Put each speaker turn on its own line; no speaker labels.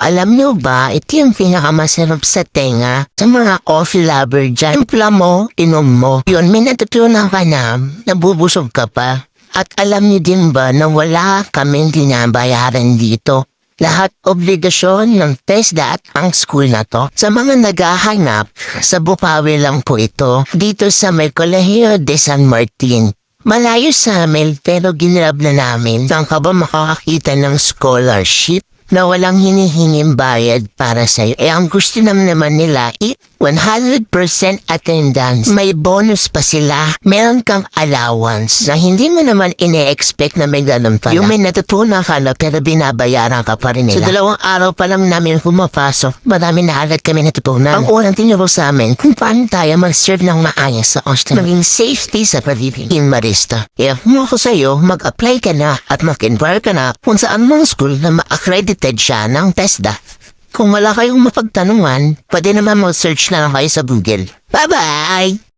Alam nyo ba, ito yung pinakamasarap sa tenga sa mga coffee lover dyan. Timpla mo, inom mo. Yun, may natutunan ka na, nabubusog ka pa. At alam niyo din ba na wala kaming binabayaran dito? Lahat obligasyon ng TESDA at ang school na to. Sa mga naghahanap, sa Bukawi lang po ito, dito sa may Colegio de San Martin. Malayo sa amin pero ginrab na namin. Saan ka ba makakakita ng scholarship na walang hinihinging bayad para sa'yo? Ang gusto naman nila, 100% attendance. May bonus pa sila. Meron kang allowance na hindi mo naman ine-expect na may ganun pala. Yung may natutunan ka na pero binabayaran ka pa rin nila. Sa 2 araw pa lang namin pumapasok, marami na agad kami natutunan. Ang unang tinuro sa amin kung paano tayo mag-serve ng maayos sa hostel. Maging safety sa pagiging barista. Kaya kung ako sa'yo, mag-apply ka na at mag-inquire ka na kung saan mga school na ma-accredited siya ng TESDA. Kung wala kayong mapagtanungan, pwede naman mag-search na lang kayo sa Google. Bye-bye!